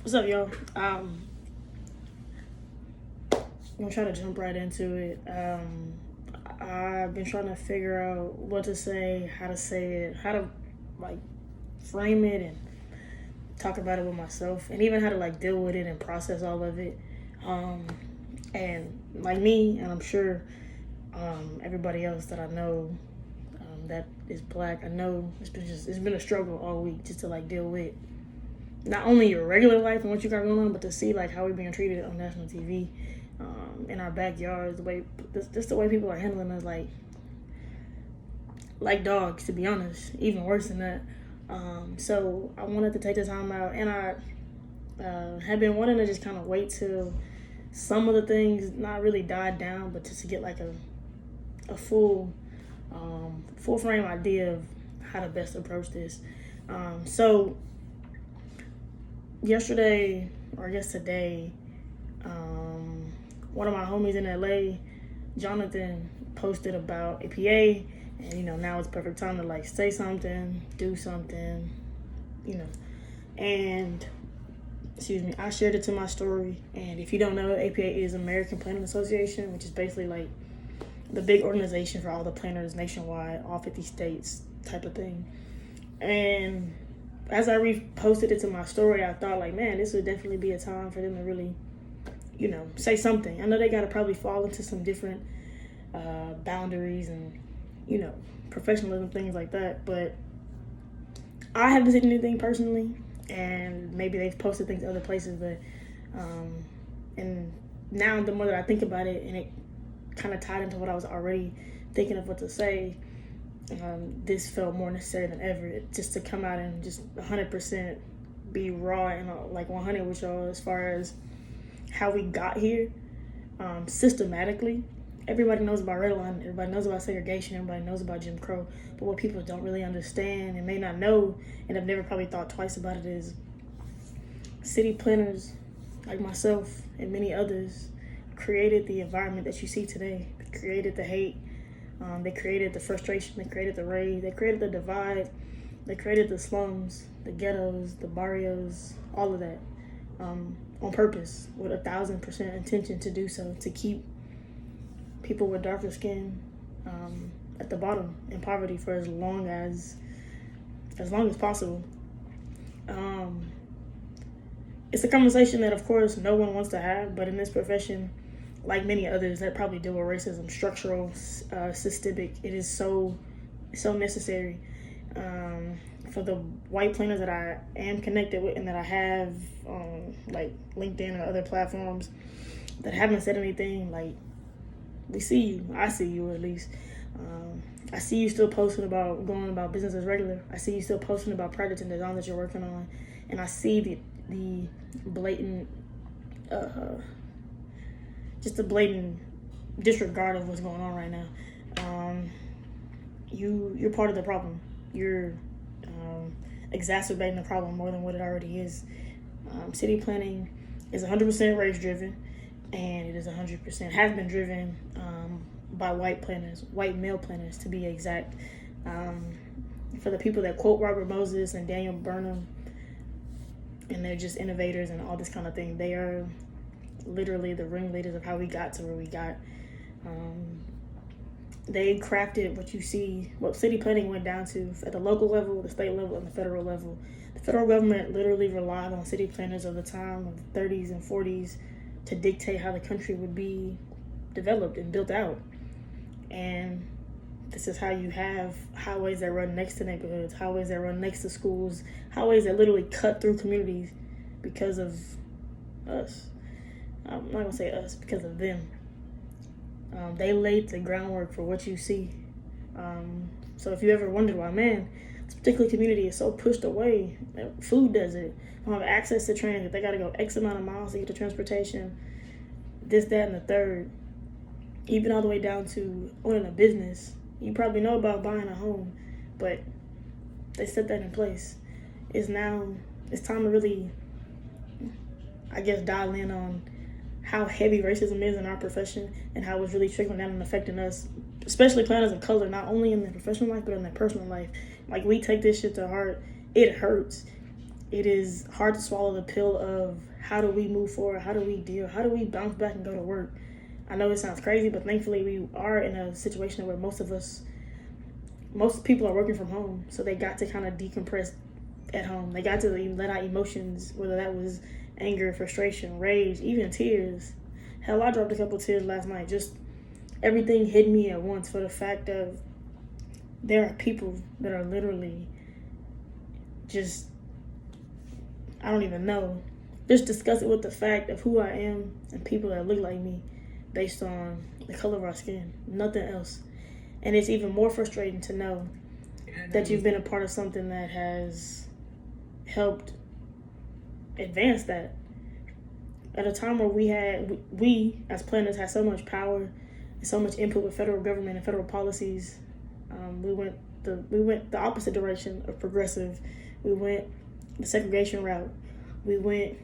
What's up, y'all? I'm gonna try to jump right into it. I've been trying to figure out what to say, how to say it, how to like frame it, and talk about it with myself, and even how to like deal with it and process all of it. Um, and like me, and I'm sure everybody else that I know that is black, I know it's been a struggle all week just to like deal with not only your regular life and what you got going on, but to see like how we're being treated on national TV, in our backyards, just the way people are handling us like dogs, to be honest, even worse than that. So I wanted to take the time out, and I have been wanting to just kind of wait till some of the things not really died down, but just to get like a full frame idea of how to best approach this. So yesterday, or I guess today, one of my homies in LA, Jonathan, posted about APA, and now it's perfect time to like say something, do something, you know. And excuse me, I shared it to my story. And if you don't know, APA is American Planning Association, which is basically like the big organization for all the planners nationwide, all 50 states type of thing. And as I reposted it to my story, I thought like, man, this would definitely be a time for them to really, say something. I know they got to probably fall into some different boundaries and, professionalism, things like that. But I haven't seen anything personally, and maybe they've posted things other places. But and now the more that I think about it, and it kind of tied into what I was already thinking of what to say, this felt more necessary than ever, just to come out and just 100% be raw and like 100 with y'all as far as how we got here, systematically. Everybody knows about redlining, everybody knows about segregation, everybody knows about Jim Crow, but what people don't really understand and may not know, and have never probably thought twice about it, is city planners like myself and many others created the environment that you see today. They created the hate, they created the frustration, they created the rage, they created the divide, they created the slums, the ghettos, the barrios, all of that, on purpose, with 1,000% intention to do so, to keep people with darker skin at the bottom in poverty for as long as possible. It's a conversation that, of course, no one wants to have, but in this profession, like many others that probably deal with racism, structural, systemic, it is so necessary. For the white planners that I am connected with and that I have on like LinkedIn or other platforms that haven't said anything, like, we see you. I see you, at least. I see you still posting about going about business as regular. I see you still posting about projects and design that you're working on, and I see the blatant, just the blatant disregard of what's going on right now. You're part of the problem. You're exacerbating the problem more than what it already is. City planning is 100% race driven, and it is 100% has been driven by white male planners to be exact. For the people that quote Robert Moses and Daniel Burnham, and they're just innovators and all this kind of thing, they are literally the ringleaders of how we got to where we got. They crafted what you see, what city planning went down to at the local level, the state level, and the federal level. The federal government literally relied on city planners of the time of the 30s and 40s to dictate how the country would be developed and built out. And this is how you have highways that run next to neighborhoods, highways that run next to schools, highways that literally cut through communities because of us. I'm not gonna say us, because of them. They laid the groundwork for what you see. So if you ever wondered why, man, this particular community is so pushed away, food does it, they don't have access to transit, they gotta go X amount of miles to get to transportation, this, that, and the third, even all the way down to owning a business. You probably know about buying a home, but they set that in place. It's time to really, I guess, dial in on how heavy racism is in our profession and how it's really trickling down and affecting us, especially planners of color, not only in their professional life, but in their personal life. Like, we take this shit to heart. It hurts. it is hard to swallow the pill of how do we move forward, how do we deal, how do we bounce back and go to work. I know it sounds crazy, but thankfully we are in a situation where most people are working from home, so they got to kind of decompress at home. They got to let out emotions, whether that was anger, frustration, rage, even tears. Hell, I dropped a couple tears last night. Just everything hit me at once for the fact of there are people that are literally just, I don't even know, just disgusted with the fact of who I am and people that look like me based on the color of our skin, nothing else. And it's even more frustrating to know that you've been a part of something that has helped advance that. At a time where we as planners had so much power and so much input with federal government and federal policies, we went the opposite direction of progressive. We went the segregation route. We went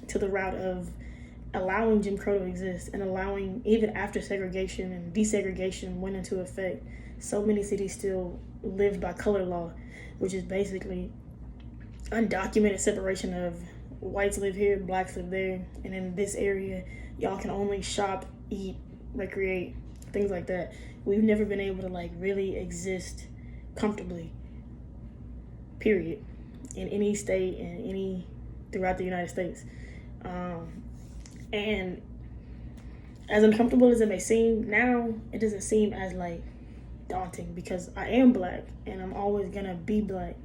to the route of allowing Jim Crow to exist and allowing, even after segregation and desegregation went into effect, so many cities still lived by color law, which is basically undocumented separation of whites live here, blacks live there, and in this area, y'all can only shop, eat, recreate, things like that. We've never been able to really exist comfortably, period, in any state and throughout the United States. And as uncomfortable as it may seem now, it doesn't seem as daunting because I am black and I'm always gonna be black.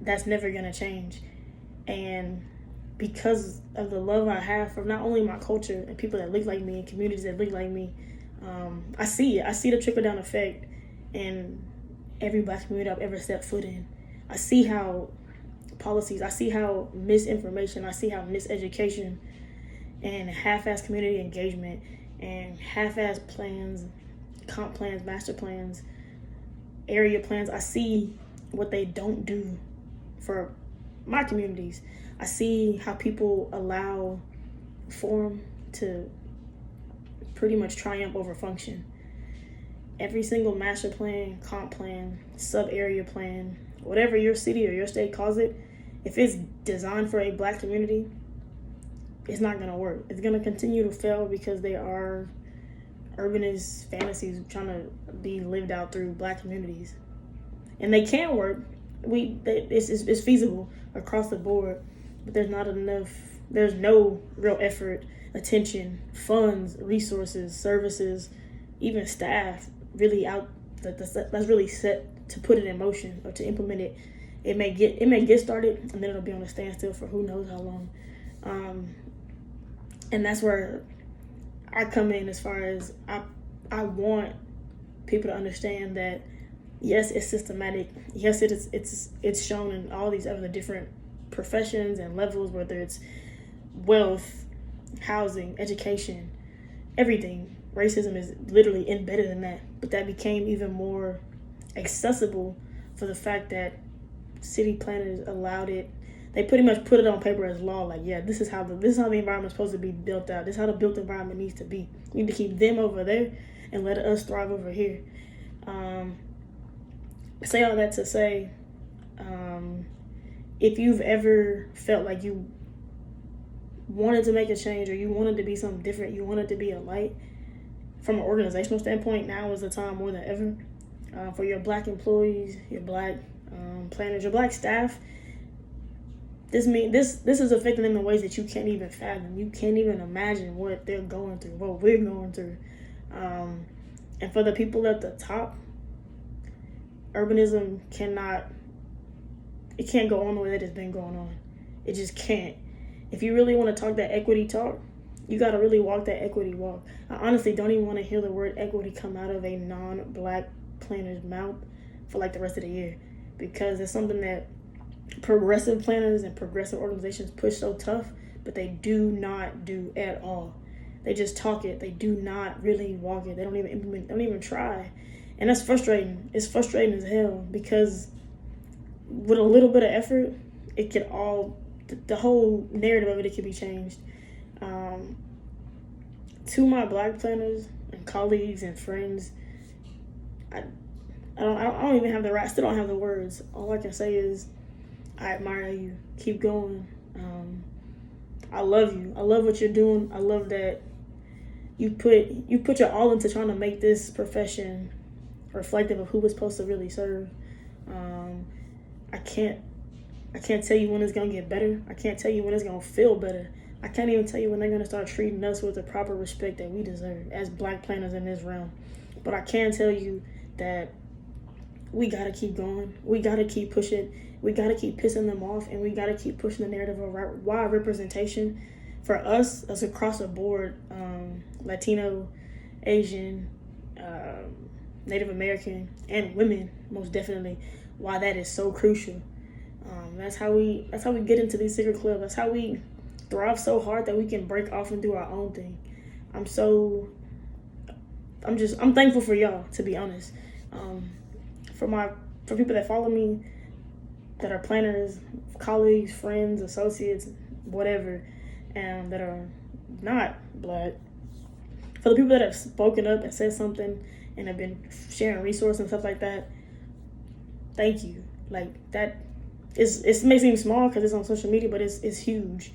That's never gonna change. And because of the love I have for not only my culture and people that look like me and communities that look like me, I see it. I see the trickle down effect in every black community I've ever stepped foot in. I see how policies, I see how misinformation, I see how miseducation and half-ass community engagement and half-ass plans, comp plans, master plans, area plans, I see what they don't do for my communities. I see how people allow form to pretty much triumph over function. Every single master plan, comp plan, sub-area plan, whatever your city or your state calls it, if it's designed for a black community, it's not going to work. It's going to continue to fail because they are urbanist fantasies trying to be lived out through black communities. And they can work. It's feasible across the board, but there's no real effort, attention, funds, resources, services, even staff really out that's really set to put it in motion or to implement it. It may get started and then it'll be on a standstill for who knows how long. And that's where I come in, as far as I want people to understand that yes, it's systematic. Yes, it's shown in all these other different professions and levels, whether it's wealth, housing, education, everything. Racism is literally embedded in that, but that became even more accessible for the fact that city planners allowed it. They pretty much put it on paper as law. This is how the environment's supposed to be built out. This is how the built environment needs to be. We need to keep them over there and let us thrive over here. Say all that to say, if you've ever felt like you wanted to make a change or you wanted to be something different, you wanted to be a light, from an organizational standpoint, now is the time more than ever. For your black employees, your black planners, your black staff, this is affecting them in ways that you can't even fathom. You can't even imagine what they're going through, what we're going through. And for the people at the top, urbanism can't go on the way that it's been going on. It just can't. If you really want to talk that equity talk, you got to really walk that equity walk. I honestly don't even want to hear the word equity come out of a non-black planner's mouth for the rest of the year, because it's something that progressive planners and progressive organizations push so tough, but they do not do at all. They just talk it. They do not really walk it. They don't even implement, don't even try. And that's frustrating. It's frustrating as hell, because with a little bit of effort, it could the whole narrative of it could be changed. To my black planners and colleagues and friends, I don't even have the right. I still don't have the words. All I can say is, I admire you. Keep going. I love you. I love what you're doing. I love that you put your all into trying to make this profession reflective of who it's supposed to really serve. I can't tell you when it's gonna get better. I can't tell you when it's gonna feel better. I can't even tell you when they're gonna start treating us with the proper respect that we deserve as Black planners in this realm. But I can tell you that we gotta keep going. We gotta keep pushing. We gotta keep pissing them off, and we gotta keep pushing the narrative of wide representation for us as across the board, Latino, Asian, Native American, and women, most definitely. Why that is so crucial. That's how we get into these secret clubs. That's how we thrive so hard that we can break off and do our own thing. I'm thankful for y'all, to be honest. For people that follow me, that are planners, colleagues, friends, associates, whatever, and that are not Black. For the people that have spoken up and said something and have been sharing resources and stuff like that, thank you. Like, that it may seem small because it's on social media, but it's huge.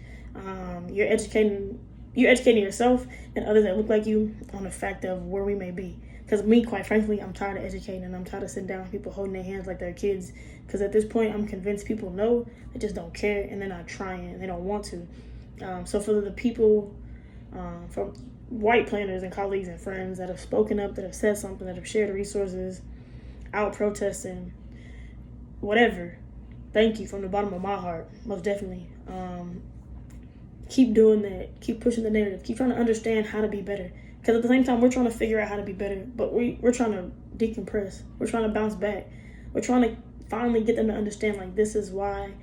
You're educating yourself and others that look like you on the fact of where we may be. Because me, quite frankly, I'm tired of educating, and I'm tired of sitting down with people holding their hands like they're kids. Because at this point, I'm convinced people know, they just don't care, and they're not trying, and they don't want to. So for the people, for white planners and colleagues and friends that have spoken up, that have said something, that have shared resources, out protesting, whatever, thank you from the bottom of my heart, most definitely. Keep doing that. Keep pushing the narrative. Keep trying to understand how to be better. Because at the same time, we're trying to figure out how to be better, but we're trying to decompress. We're trying to bounce back. We're trying to finally get them to understand, like, this is why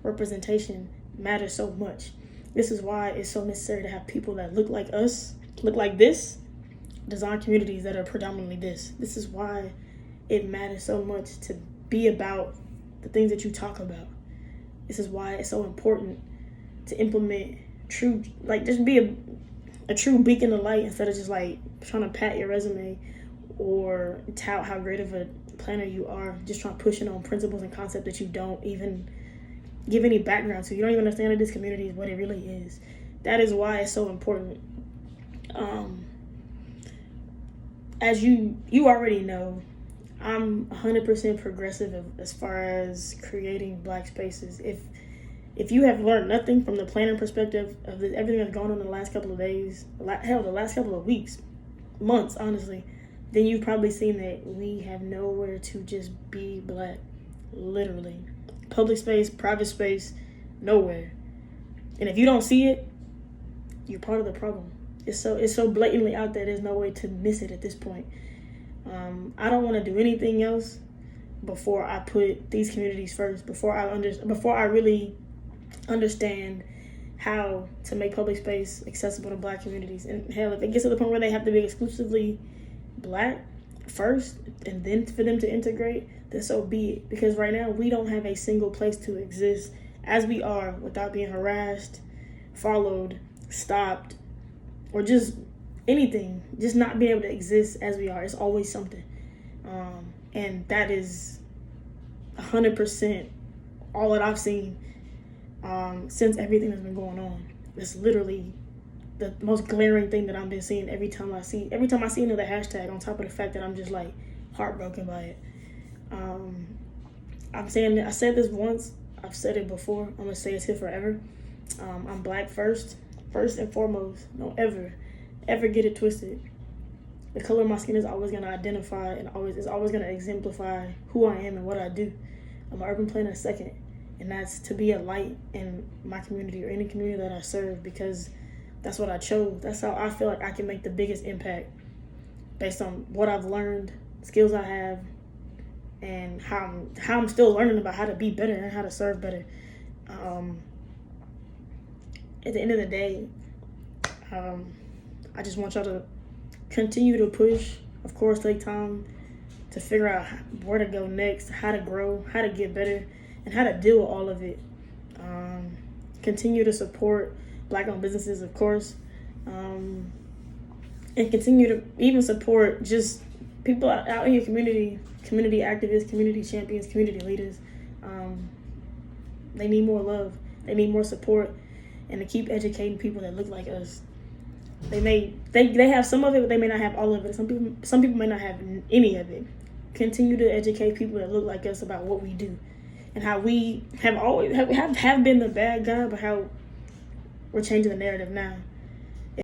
representation matters so much. This is why it's so necessary to have people that look like us, look like this, design communities that are predominantly this. This is why it matters so much to be about the things that you talk about. This is why it's so important to implement true, like, just be a true beacon of light instead of just like trying to pat your resume or tout how great of a planner you are, just trying to push in on principles and concepts that you don't even give any background to. You don't even understand that this community is what it really is. That is why it's so important. As you already know, I'm 100% progressive as far as creating Black spaces. If you have learned nothing from the planning perspective of everything that's gone on in the last couple of days, the last couple of weeks, months, honestly, then you've probably seen that we have nowhere to just be Black, literally. Public space, private space, nowhere. And if you don't see it, you're part of the problem. It's so blatantly out there, there's no way to miss it at this point. I don't want to do anything else before I put these communities first, before I really understand how to make public space accessible to Black communities. And hell, if it gets to the point where they have to be exclusively Black first and then for them to integrate, then so be it. Because right now we don't have a single place to exist as we are without being harassed, followed, stopped, or just anything, just not being able to exist as we are. It's always something. And that is 100% all that I've seen since everything that's been going on. It's literally the most glaring thing that I've been seeing every time I see another hashtag, on top of the fact that I'm just like heartbroken by it. I said this once, I've said it before, I'm gonna say it here forever. I'm Black first and foremost. Don't ever get it twisted. The color of my skin is always gonna identify and is always gonna exemplify who I am and what I do. I'm an urban planner second, and that's to be a light in my community or any community that I serve, because that's what I chose. That's how I feel like I can make the biggest impact based on what I've learned, skills I have, and how I'm still learning about how to be better and how to serve better. At the end of the day, I just want y'all to continue to push. Of course, take time to figure out where to go next, how to grow, how to get better, and how to deal with all of it. Continue to support Black-owned businesses, of course, and continue to even support just people out in your community activists, community champions, community leaders. They need more love. They need more support, and to keep educating people that look like us. They have some of it, but they may not have all of it. Some people may not have any of it. Continue to educate people that look like us about what we do, and how we have always have been the bad guy, but how we're changing the narrative now.